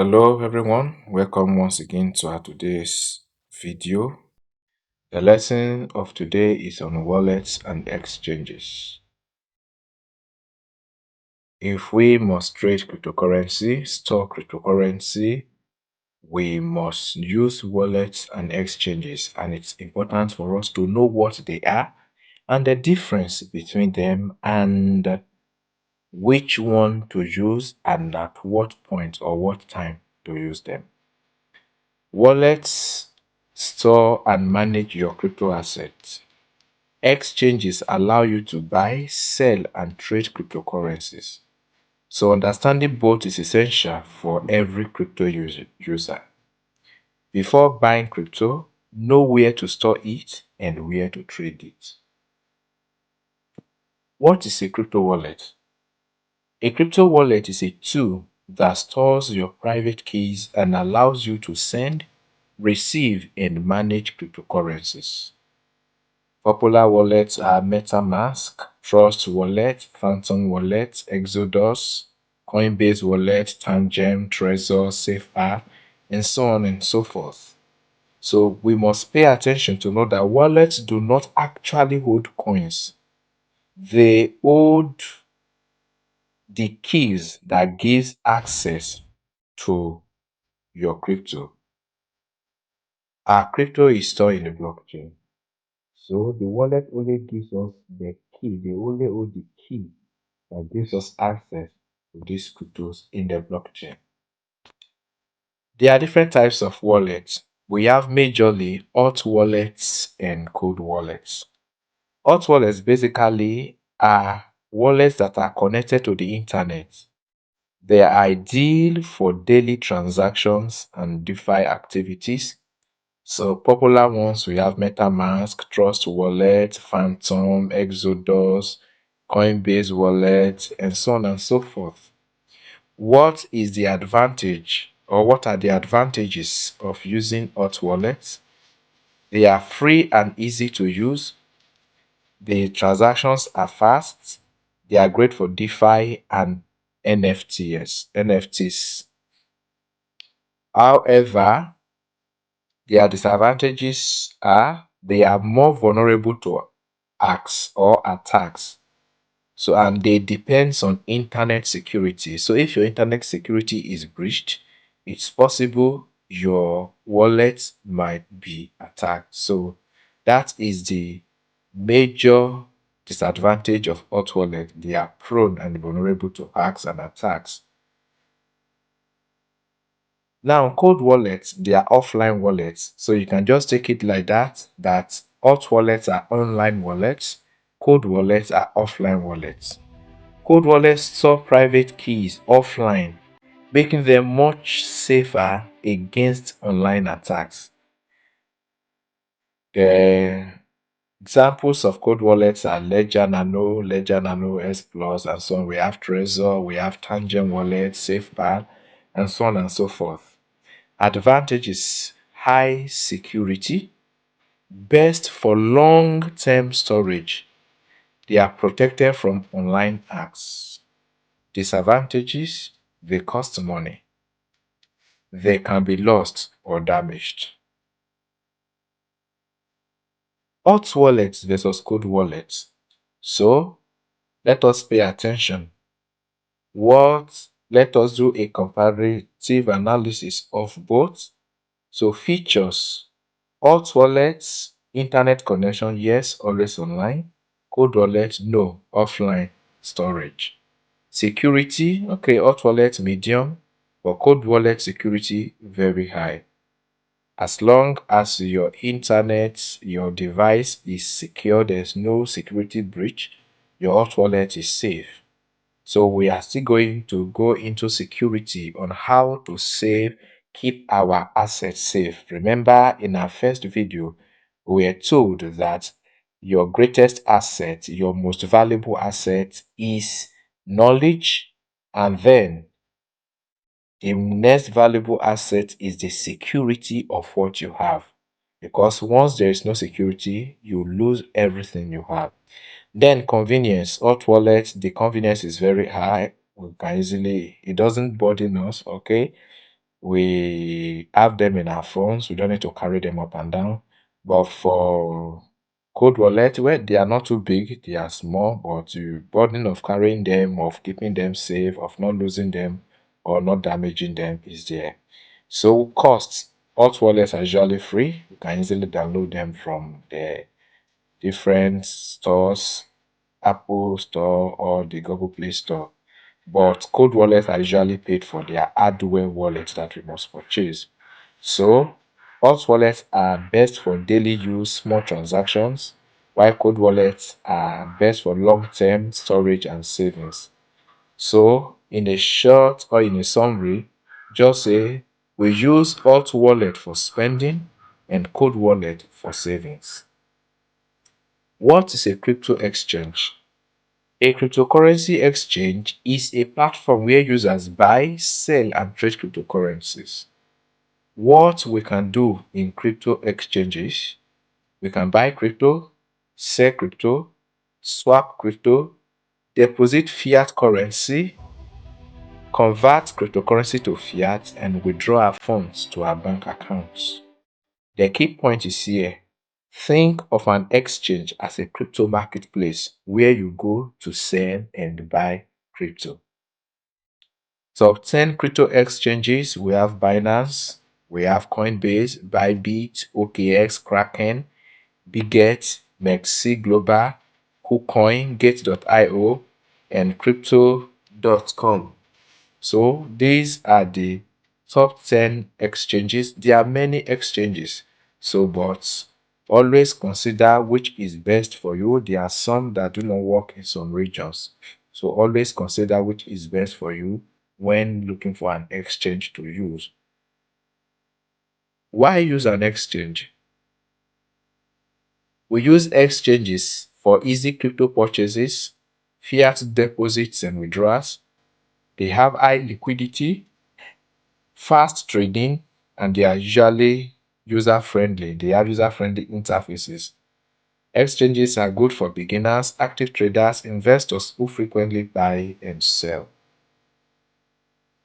Hello everyone, welcome once again to our today's video. The lesson of today is on wallets and exchanges. If we must trade cryptocurrency, store cryptocurrency, we must use wallets and exchanges, and it's important for us to know what they are and the difference between them and which one to use and at what point or what time to use them. Wallets store and manage your crypto assets. Exchanges allow you to buy, sell, and trade cryptocurrencies. So, understanding both is essential for every crypto user. Before buying crypto, know where to store it and where to trade it. What is a crypto wallet? A crypto wallet is a tool that stores your private keys and allows you to send, receive, and manage cryptocurrencies. Popular wallets are MetaMask, Trust Wallet, Phantom Wallet, Exodus, Coinbase Wallet, Tangent, Trezor, SafeR, and so on and so forth. So we must pay attention to know that wallets do not actually hold coins. They hold the keys that gives access to your crypto. Our crypto is stored in the blockchain. So the wallet only gives us the key. They only hold the key that gives us access to these cryptos in the blockchain. There are different types of wallets. We have majorly hot wallets and cold wallets. Hot wallets basically are wallets that are connected to the internet. They are ideal for daily transactions and DeFi activities. So popular ones we have MetaMask, Trust Wallet, Phantom, Exodus, Coinbase Wallet, and so on and so forth. What is the advantage or what are the advantages of using hot wallets? They are free and easy to use. The transactions are fast. They are great for DeFi and NFTs. However, their disadvantages are they are more vulnerable to hacks or attacks. So, and they depends on internet security. So, if your internet security is breached, it's possible your wallet might be attacked. So, that is the major disadvantage of hot wallet. They are prone and vulnerable to hacks and attacks. Now, cold wallets, they are offline wallets. So you can just take it like that, that hot wallets are online wallets, cold wallets are offline wallets. Cold wallets store private keys offline, making them much safer against online attacks. The examples of cold wallets are Ledger Nano S Plus, and so on. We have Trezor, we have Tangent Wallet, SafePal, and so on and so forth. Advantage is high security, best for long-term storage. They are protected from online hacks. Disadvantages, they cost money. They can be lost or damaged. Hot wallets versus cold wallets. So let us pay attention. Let us do a comparative analysis of both. So features. Hot wallets, internet connection, yes, always online. Cold wallet, no, offline storage. Security, okay, hot wallet, medium, but cold wallet security, very high. As long as your internet, your device is secure, there's no security breach, your hot wallet is safe. So we are still going to go into security on how to keep our assets safe. Remember in our first video, we were told that your greatest asset, your most valuable asset is knowledge, and then the next valuable asset is the security of what you have. Because once there is no security, you lose everything you have. Then convenience, hot wallet, the convenience is very high. We can easily, it doesn't burden us, okay? We have them in our phones. We don't need to carry them up and down. But for cold wallet, well, they are not too big, they are small, but the burden of carrying them, of keeping them safe, of not losing them or not damaging them is there. So costs, hot wallets are usually free. You can easily download them from the different stores, Apple Store or the Google Play Store. But cold wallets are usually paid for their hardware wallets that we must purchase. So hot wallets are best for daily use, small transactions, while cold wallets are best for long-term storage and savings. So in a short or in a summary, just say we use hot wallet for spending and cold wallet for savings. What is a crypto exchange? A cryptocurrency exchange is a platform where users buy, sell, and trade cryptocurrencies. What we can do in crypto exchanges, we can buy crypto, sell crypto, swap crypto, deposit fiat currency, convert cryptocurrency to fiat, and withdraw our funds to our bank accounts. The key point is here. Think of an exchange as a crypto marketplace where you go to sell and buy crypto. Top 10 crypto exchanges, we have Binance, we have Coinbase, Bybit, OKX, Kraken, Biget, Mexi Global, KuCoin, Gate.io, and Crypto.com. So these are the top 10 exchanges. There are many exchanges. So, but always consider which is best for you. There are some that do not work in some regions. So always consider which is best for you when looking for an exchange to use. Why use an exchange? We use exchanges for easy crypto purchases, fiat deposits and withdrawals. They have high liquidity, fast trading, and they are usually user friendly. They have user friendly interfaces. Exchanges are good for beginners, active traders, investors who frequently buy and sell.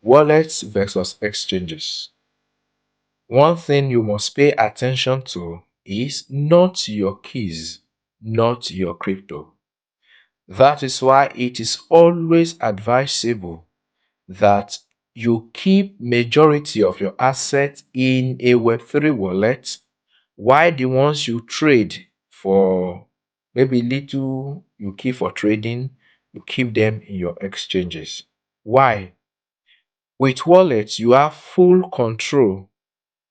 Wallets versus exchanges. One thing you must pay attention to is not your keys, not your crypto. That is why it is always advisable that you keep majority of your assets in a Web3 wallet, while the ones you trade for maybe little you keep for trading, you keep them in your exchanges. Why? With wallets, you have full control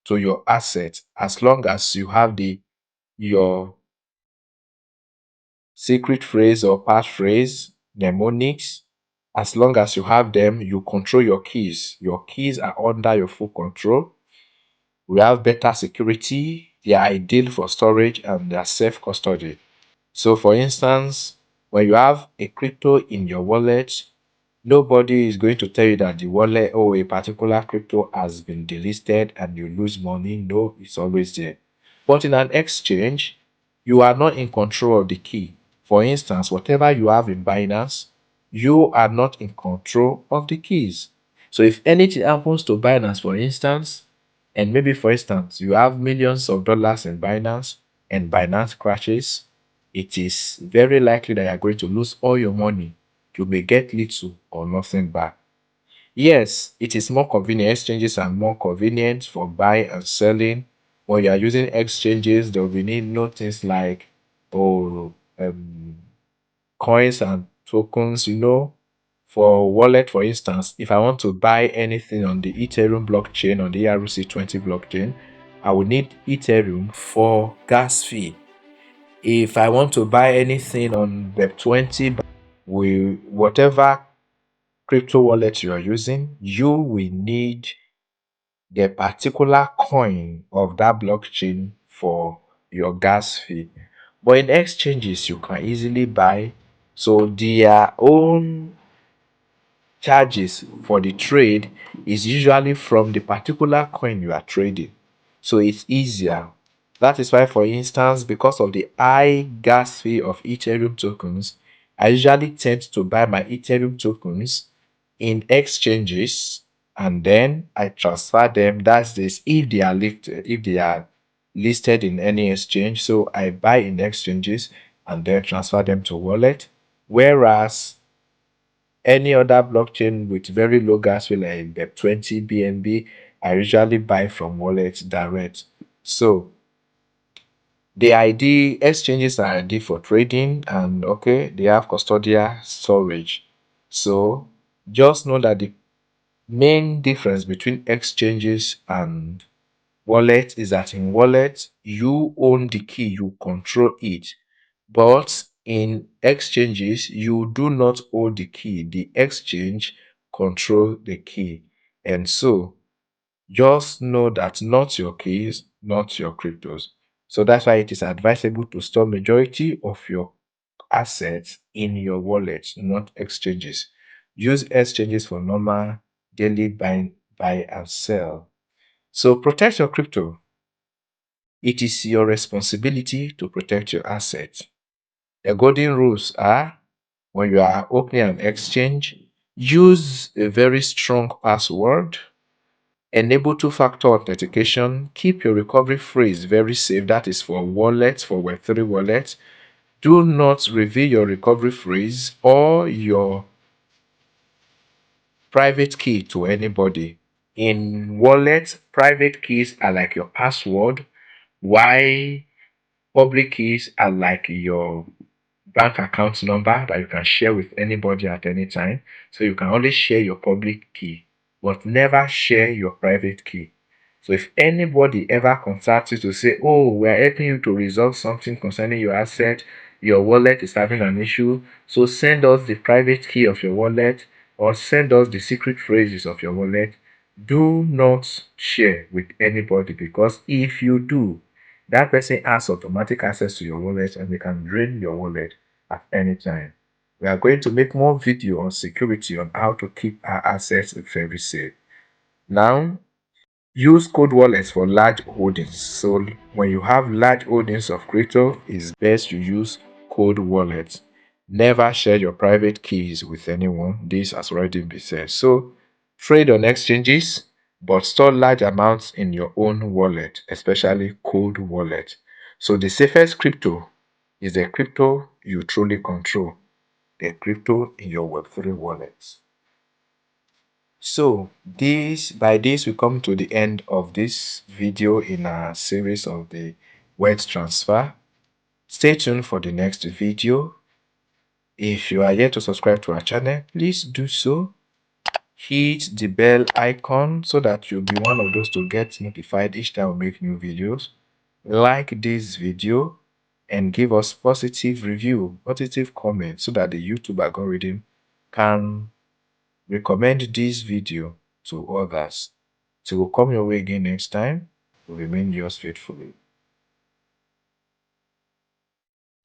to your assets as long as you have the your secret phrase or passphrase, mnemonics. As long as you have them, you control your keys. Your keys are under your full control. We have better security. They are ideal for storage and they are self custody. So, for instance, when you have a crypto in your wallet, nobody is going to tell you that the wallet or a particular crypto has been delisted and you lose money. No, it's always there. But in an exchange, you are not in control of the key. For instance, whatever you have in Binance, you are not in control of the keys. So if anything happens to Binance, for instance, and maybe for instance, you have millions of dollars in Binance and Binance crashes, it is very likely that you are going to lose all your money. You may get little or nothing back. Yes, it is more convenient. Exchanges are more convenient for buying and selling. When you are using exchanges, there will be need no things like oh coins and tokens. For wallet, for instance, if I want to buy anything on the Ethereum blockchain, on the ERC20 blockchain, I will need Ethereum for gas fee. If I want to buy anything on Web20, whatever crypto wallet you are using, you will need the particular coin of that blockchain for your gas fee. But in exchanges, you can easily buy. So their own charges for the trade is usually from the particular coin you are trading. So it's easier. That is why, for instance, because of the high gas fee of Ethereum tokens, I usually tend to buy my Ethereum tokens in exchanges and then I transfer them. That's this if they are listed in any exchange. So I buy in exchanges and then transfer them to wallet. Whereas any other blockchain with very low gas fee like the 20 BNB, I usually buy from wallet direct. So the ID exchanges are ID for trading, and okay, they have custodial storage. So just know that the main difference between exchanges and wallet is that in wallet you own the key, you control it, but in exchanges you do not own the key, the exchange control the key. And so just know that not your keys, not your cryptos. So that's why it is advisable to store majority of your assets in your wallet, not exchanges. Use exchanges for normal daily buy and sell. So protect your crypto. It is your responsibility to protect your assets. The golden rules are: when you are opening an exchange, use a very strong password, enable two-factor authentication, keep your recovery phrase very safe. That is for wallets, for Web3 wallets. Do not reveal your recovery phrase or your private key to anybody. In wallet, private keys are like your password, while public keys are like your bank account number that you can share with anybody at any time. So you can only share your public key, but never share your private key. So if anybody ever contacts you to say, oh, we're helping you to resolve something concerning your asset, your wallet is having an issue, so send us the private key of your wallet or send us the secret phrases of your wallet. Do not share with anybody, because if you do, that person has automatic access to your wallet and they can drain your wallet at any time. We are going to make more video on security on how to keep our assets very safe. Now, use cold wallets for large holdings. So when you have large holdings of crypto, it's best you use cold wallets. Never share your private keys with anyone. This has already been said. So trade on exchanges, but store large amounts in your own wallet, especially cold wallet. So the safest crypto is the crypto you truly control, the crypto in your Web3 wallets. So this we come to the end of this video in our series of the wealth transfer. Stay tuned for the next video. If you are yet to subscribe to our channel, please do so. Hit the bell icon so that you'll be one of those to get notified each time we make new videos. Like this video and give us positive review, positive comment, so that the YouTube algorithm can recommend this video to others. So we'll come your way again next time. Remain yours faithfully.